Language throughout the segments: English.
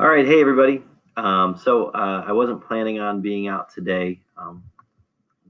All right, hey everybody. I wasn't planning on being out today,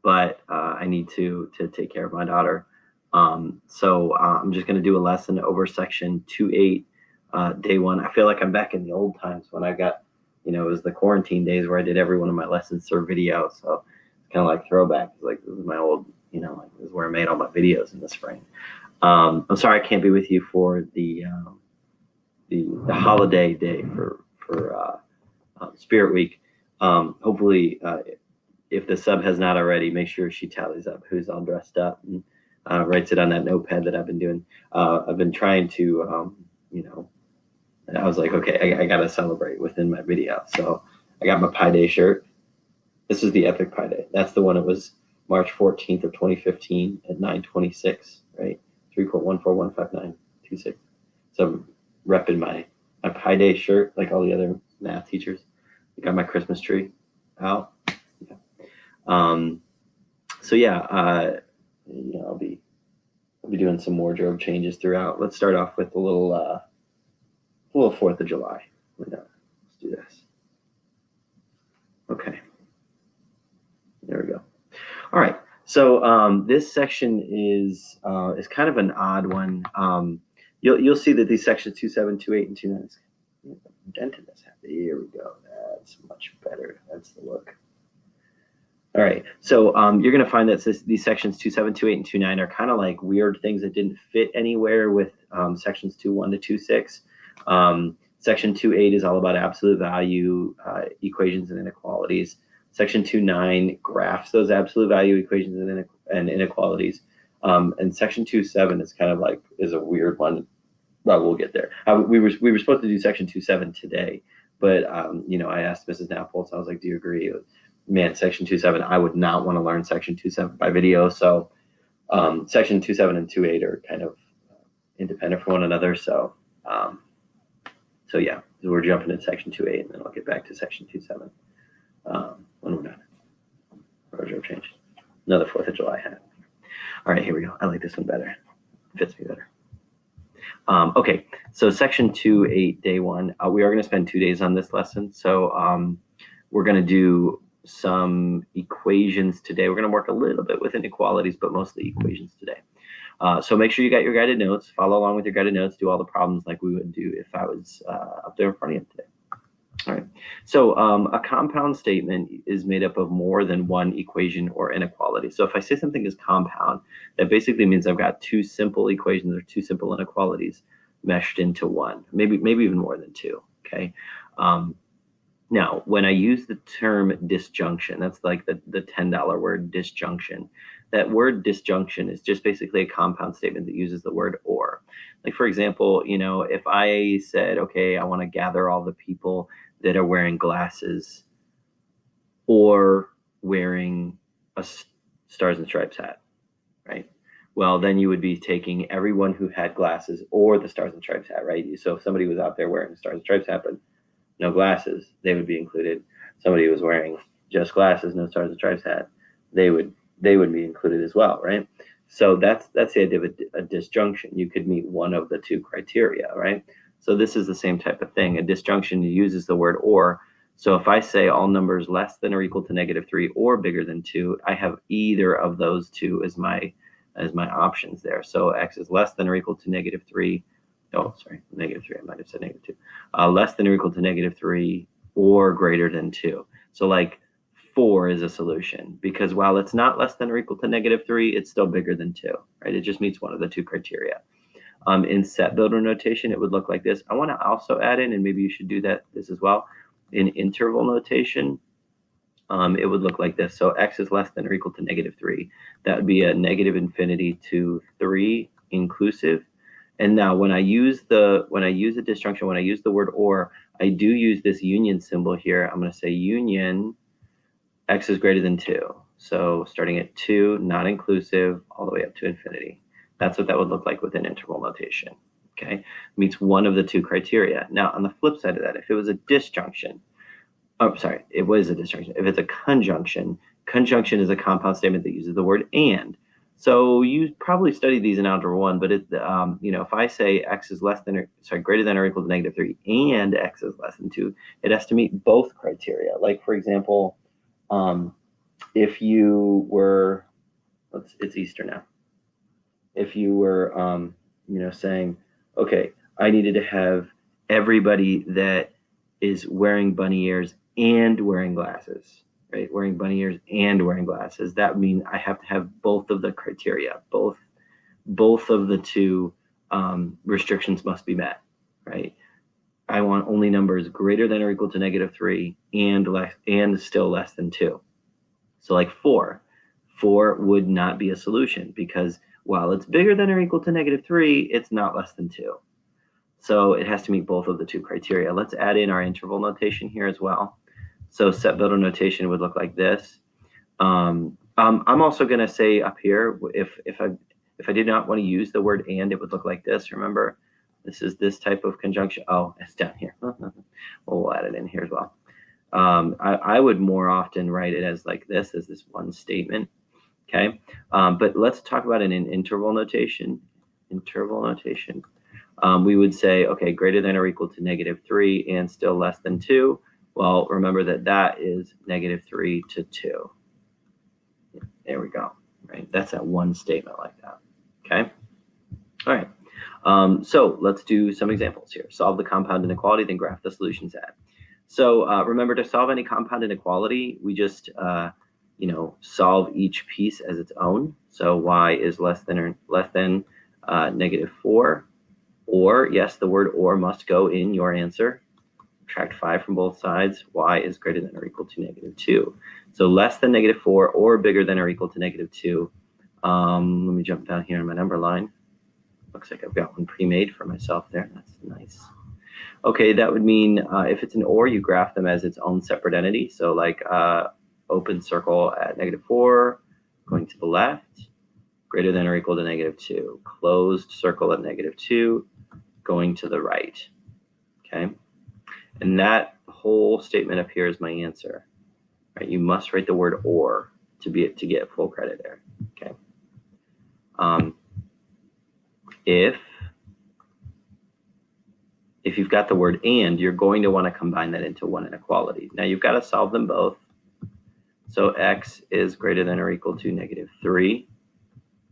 but I need to take care of my daughter. I'm just going to do a lesson over section 2.8, day 1. I feel like I'm back in the old times when I got, it was the quarantine days where I did every one of my lessons through video. So it's kind of like throwback. It's like this is my old, like this is where I made all my videos in the spring. I'm sorry I can't be with you for the holiday day for Spirit Week. Hopefully, if the sub has not already, make sure she tallies up who's all dressed up and writes it on that notepad that I've been doing. I've been trying to, I was like, okay, I got to celebrate within my video. So I got my Pi Day shirt. This is the Epic Pi Day. That's the one. It was March 14th of 2015 at 9:26, right? 3.141592.6. So I'm repping my Pi Day shirt like all the other math teachers. I got my Christmas tree out. Yeah. I'll be doing some wardrobe changes throughout. Let's start off with a little 4th of July. Let's do this. Okay. There we go. All right. So this section is kind of an odd one. You'll see that these sections 2.7, 2.8, and 2.9 is indented this. Here we go. That's much better. That's the look. All right. So you're going to find that these sections 2.7, 2.8, and 2.9 are kind of like weird things that didn't fit anywhere with sections 2.1 to 2.6. Section 2.8 is all about absolute value equations and inequalities. Section 2.9 graphs those absolute value equations and inequalities. And section 2.7 is kind of like is a weird one. Well, we'll get there. We were supposed to do section 2.7 today, but I asked Mrs. Naples. I was like, "Do you agree?" Man, section 2.7. I would not want to learn section 2.7 by video. So section 2.7 and 2.8 are kind of independent from one another. So yeah, so we're jumping into section 2.8, and then I'll get back to section 2.7 when we're done. Wardrobe change. Another 4th of July hat. All right, here we go. I like this one better. Fits me better. Okay, so section 2.8, day 1. We are going to spend 2 days on this lesson. So we're going to do some equations today. We're going to work a little bit with inequalities, but mostly equations today. So make sure you got your guided notes. Follow along with your guided notes. Do all the problems like we would do if I was up there in front of you today. All right. So a compound statement is made up of more than one equation or inequality. So if I say something is compound, that basically means I've got two simple equations or two simple inequalities meshed into one, maybe even more than two. Okay. Now, when I use the term disjunction, that's like the $10 word disjunction. That word disjunction is just basically a compound statement that uses the word or. Like, for example, if I said, okay, I want to gather all the people that are wearing glasses or wearing a Stars and Stripes hat, right? Well, then you would be taking everyone who had glasses or the Stars and Stripes hat, right? So if somebody was out there wearing a Stars and Stripes hat, but no glasses, they would be included. Somebody was wearing just glasses, no Stars and Stripes hat, they would be included as well, right? So that's the idea of a disjunction. You could meet one of the two criteria, right? So this is the same type of thing. A disjunction uses the word or. So if I say all numbers less than or equal to -3 or bigger than 2, I have either of those two as my options there. So x is less than or equal to -3. Oh, sorry, -3. I might have said -2. Less than or equal to -3 or greater than 2. So like 4 is a solution because while it's not less than or equal to -3, it's still bigger than 2, right? It just meets one of the two criteria. In set builder notation, it would look like this. I want to also add in, and maybe you should do this as well. In interval notation, it would look like this. So x is less than or equal to -3. That would be a -infinity to 3 inclusive. And now when I use the disjunction, when I use the word or, I do use this union symbol here. I'm going to say union x is greater than 2. So starting at 2, not inclusive, all the way up to infinity. That's what that would look like within interval notation. Okay, meets one of the two criteria. Now, on the flip side of that, if it was a disjunction, it was a disjunction. If it's a conjunction is a compound statement that uses the word and. So you probably studied these in Algebra 1, but if I say x is greater than or equal to -3 and x is less than 2, it has to meet both criteria. Like, for example, if you were, it's Easter now. If you were, saying, okay, I needed to have everybody that is wearing bunny ears and wearing glasses, right? Wearing bunny ears and wearing glasses. That means I have to have both of the criteria. Both of the two restrictions must be met, right? I want only numbers greater than or equal to -3 and still less than 2. So like 4 would not be a solution because while it's bigger than or equal to -3, it's not less than 2. So it has to meet both of the two criteria. Let's add in our interval notation here as well. So set builder notation would look like this. I'm also going to say up here, if I did not want to use the word and, it would look like this. Remember, this is this type of conjunction. Oh, it's down here. We'll add it in here as well. I would more often write it as like this, as this one statement. Okay, but let's talk about it in interval notation. We would say, okay, greater than or equal to -3 and still less than 2. Well, remember that is -3 to 2. There we go, right? That's that one statement like that, okay? All right, so let's do some examples here. Solve the compound inequality, then graph the solutions at. So remember, to solve any compound inequality, we just solve each piece as its own. So y is less than -4, or yes, the word or must go in your answer. Subtract 5 from both sides. Y is greater than or equal to -2. So less than -4 or bigger than or equal to -2. Let me jump down here in my number line. Looks like I've got one pre-made for myself there. That's nice. Okay, that would mean if it's an or, you graph them as its own separate entity. So like open circle at -4, going to the left, greater than or equal to -2. Closed circle at -2, going to the right. Okay, and that whole statement up here is my answer. Right, you must write the word or to get full credit there. Okay. If you've got the word and, you're going to want to combine that into one inequality. Now you've got to solve them both. So x is greater than or equal to -3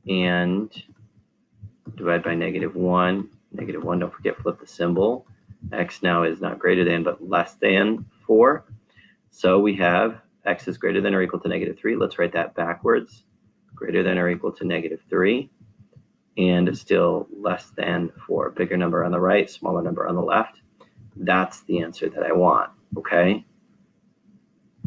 and divide by -1. -1, don't forget, flip the symbol. X now is not greater than but less than 4. So we have x is greater than or equal to -3. Let's write that backwards. Greater than or equal to -3 and still less than 4. Bigger number on the right, smaller number on the left. That's the answer that I want, okay?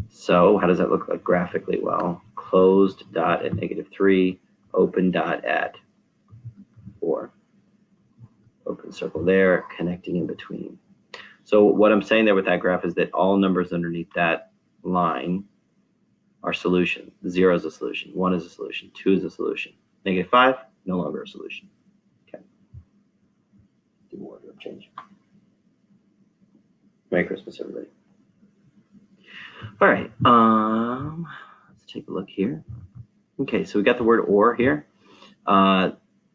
So how does that look like graphically? Well, closed dot at -3, open dot at 4. Open circle there, connecting in between. So what I'm saying there with that graph is that all numbers underneath that line are solution. 0 is a solution, 1 is a solution, 2 is a solution. -5, no longer a solution. Okay. Do more wardrobe change. Merry Christmas, everybody. All right, let's take a look here. Okay, so we got the word or here.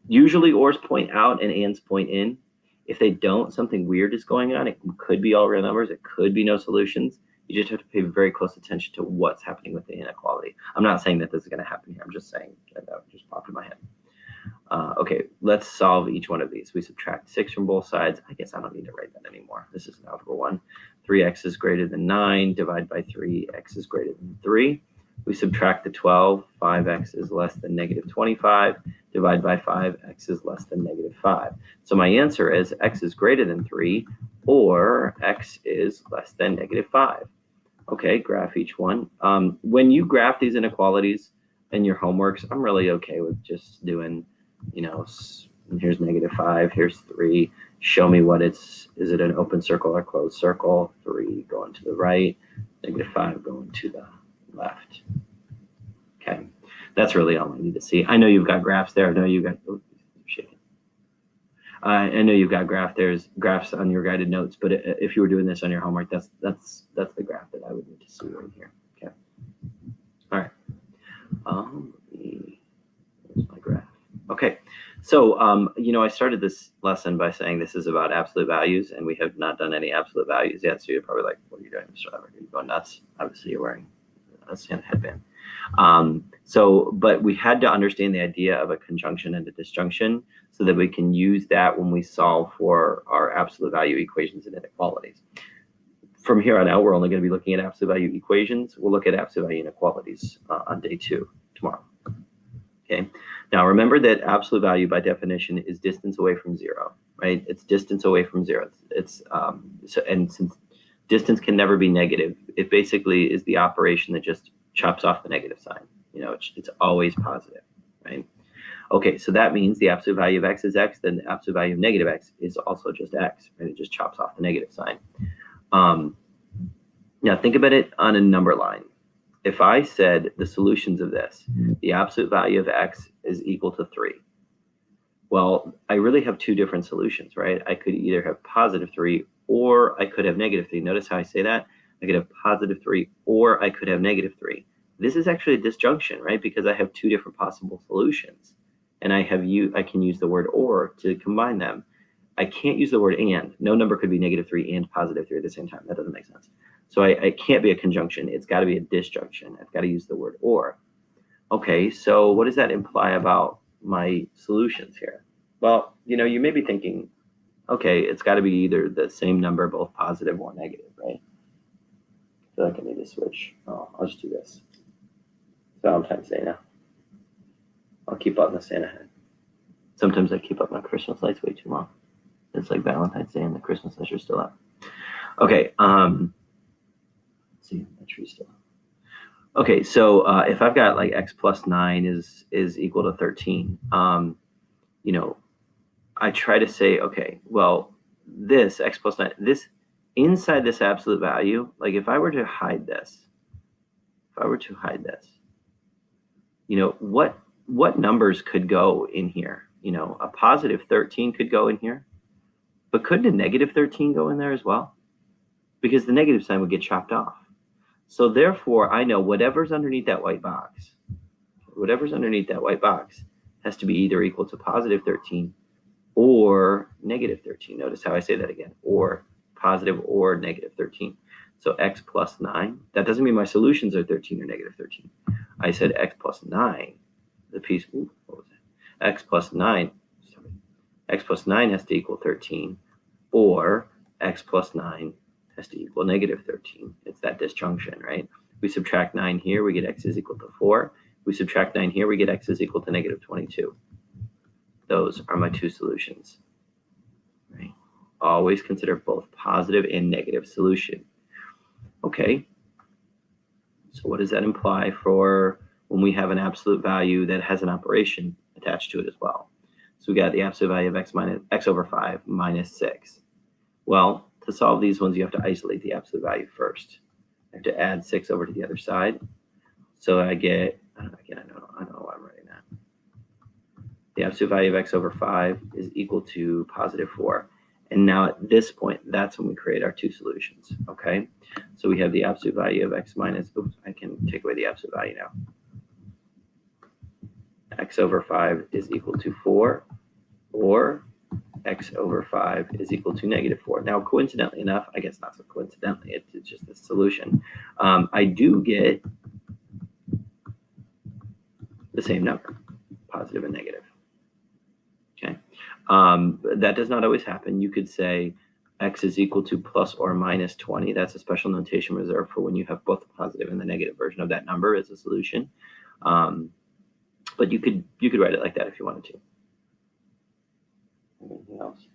Usually ors point out and ands point in. If they don't, something weird is going on. It could be all real numbers. It could be no solutions. You just have to pay very close attention to what's happening with the inequality. I'm not saying that this is going to happen here. I'm just saying that just popped in my head. Okay, let's solve each one of these. We subtract 6 from both sides. I guess I don't need to write that anymore. This is an algebra 1. 3x is greater than 9. Divide by 3. X is greater than 3. We subtract the 12. 5x is less than -25. Divide by 5. X is less than -5. So my answer is x is greater than 3 or x is less than -5. Okay, graph each one. When you graph these inequalities in your homeworks, I'm really okay with just doing, here's -5, here's 3. Show me what is it an open circle or closed circle? 3 going to the right, -5 going to the left. Okay, that's really all I need to see. I know you've got graphs there. I know you've got, I know you've got graphs on your guided notes, but if you were doing this on your homework, that's the graph that I would need to see right here. Okay. All right. Here's my graph. Okay, so I started this lesson by saying this is about absolute values, and we have not done any absolute values yet. So you're probably like, "What are you doing, Mr. Lever? Are you going nuts?" Obviously, you're wearing a Santa headband. But we had to understand the idea of a conjunction and a disjunction so that we can use that when we solve for our absolute value equations and inequalities. From here on out, we're only going to be looking at absolute value equations. We'll look at absolute value inequalities on day 2 tomorrow. Okay. Now remember that absolute value by definition is distance away from 0, right? It's distance away from 0. And since distance can never be negative, it basically is the operation that just chops off the negative sign. It's always positive, right? Okay, so that means the absolute value of x is x, then the absolute value of negative x is also just x, right? It just chops off the negative sign. Now think about it on a number line. If I said the solutions of this, the absolute value of x is equal to 3. Well, I really have 2 different solutions, right? I could either have positive 3 or I could have negative 3. Notice how I say that? I could have positive 3 or I could have negative 3. This is actually a disjunction, right? Because I have 2 different possible solutions. And I can use the word or to combine them. I can't use the word and. No number could be negative 3 and positive 3 at the same time. That doesn't make sense. So it can't be a conjunction. It's got to be a disjunction. I've got to use the word or. Okay, so what does that imply about my solutions here? Well, you may be thinking, okay, it's got to be either the same number, both positive or negative, right? I feel like I need to switch. Oh, I'll just do this. Valentine's Day now. I'll keep up the Santa hat. Sometimes I keep up my Christmas lights way too long. It's like Valentine's Day and the Christmas lights are still up. Okay, let's see, the tree's still up. Okay, so if I've got like x plus 9 is equal to 13, I try to say, okay, well, this x plus 9, this inside this absolute value, like if I were to hide this, what numbers could go in here? A positive 13 could go in here, but couldn't a negative 13 go in there as well? Because the negative sign would get chopped off. So therefore, I know whatever's underneath that white box has to be either equal to positive 13 or negative 13. Notice how I say that again, or positive or negative 13. So x plus 9, that doesn't mean my solutions are 13 or negative 13. I said x plus 9, what was that? X plus 9 has to equal 13, or x plus 9 has to equal negative 13. It's that disjunction, right? We subtract 9 here, we get x is equal to 4. We subtract 9 here, we get x is equal to negative 22. Those are my 2 solutions, right? Always consider both positive and negative solution. Okay, so what does that imply for when we have an absolute value that has an operation attached to it as well? So we got the absolute value of x over 5 minus 6. Well, to solve these ones, you have to isolate the absolute value first. I have to add 6 over to the other side. So I get, I don't know why I'm writing that. The absolute value of x over 5 is equal to positive 4. And now at this point, that's when we create our 2 solutions, okay? So we have the absolute value of x minus, I can take away the absolute value now. X over 5 is equal to 4, or x over 5 is equal to negative 4. Now, coincidentally enough, I guess not so coincidentally, it's just the solution. I do get the same number, positive and negative. Okay, that does not always happen. You could say x is equal to plus or minus 20. That's a special notation reserved for when you have both the positive and the negative version of that number as a solution. But you could write it like that if you wanted to. Anything else?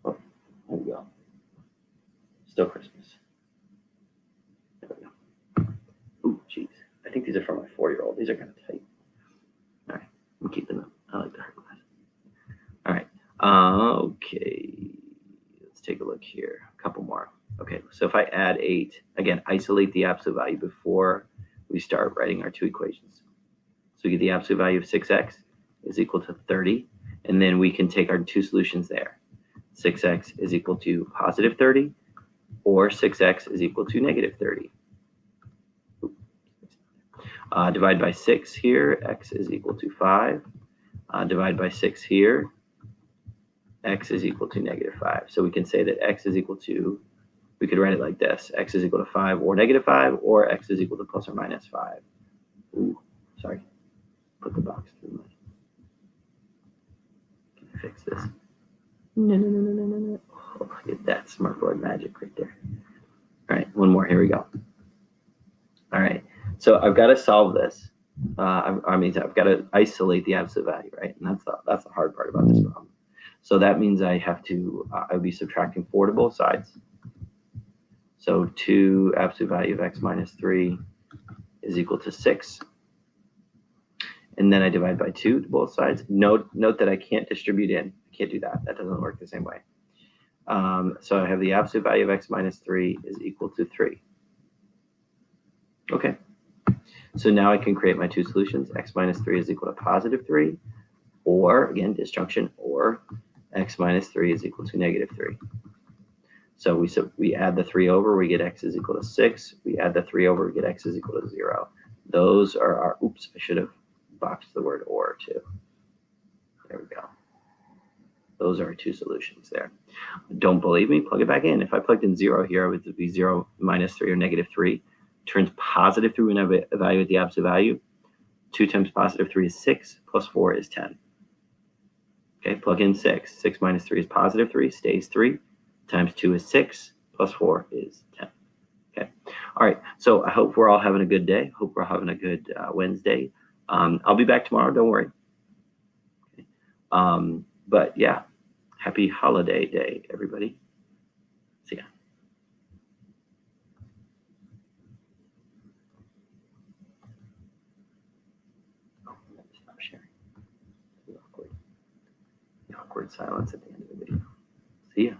Oh, there we go. Still Christmas. There we go. Ooh, geez. I think these are for my 4-year-old. These are kind of tight. All right, I'm keeping them. I like the hard glass. All right. Okay. Let's take a look here. A couple more. Okay, so if I add 8, again, isolate the absolute value before we start writing our 2 equations. So we get the absolute value of 6x is equal to 30. And then we can take our 2 solutions there. 6x is equal to positive 30, or 6x is equal to negative 30. Divide by 6 here, x is equal to 5. Divide by 6 here, x is equal to negative 5. So we can say that x is equal to, we could write it like this, x is equal to 5 or negative 5, or x is equal to plus or minus 5. Ooh, sorry. Put the box through my... Can I fix this? No. Oh, look at that smartboard magic right there. All right, one more. Here we go. All right, so I've got to solve this. I've got to isolate the absolute value, right? And that's the hard part about this problem. So that means I have to, I'll be subtracting 4 to both sides. So 2 absolute value of x minus 3 is equal to 6. And then I divide by 2 to both sides. Note that I can't distribute in. I can't do that. That doesn't work the same way. So I have the absolute value of x minus 3 is equal to 3. Okay. So now I can create my two solutions. X minus 3 is equal to positive 3, or, again, disjunction, or x minus 3 is equal to negative 3. So we add the 3 over, we get x is equal to 6. We add the 3 over, we get x is equal to 0. Those are our, oops, I should have boxed the word or too. There we go. Those are our two solutions there. Don't believe me? Plug it back in. If I plugged in 0 here, it would be 0 minus 3 or negative 3. Turns positive 3 when I evaluate the absolute value. 2 times positive 3 is 6, plus 4 is 10. Okay, plug in 6. 6 minus 3 is positive 3, stays 3. Times 2 is 6, plus 4 is 10. Okay, all right, so I hope we're all having a good day. Hope we're having a good Wednesday. I'll be back tomorrow, don't worry. Okay. But yeah, happy holiday day, everybody. See ya. Oh, let me stop sharing. The awkward silence at the end of the video. See ya.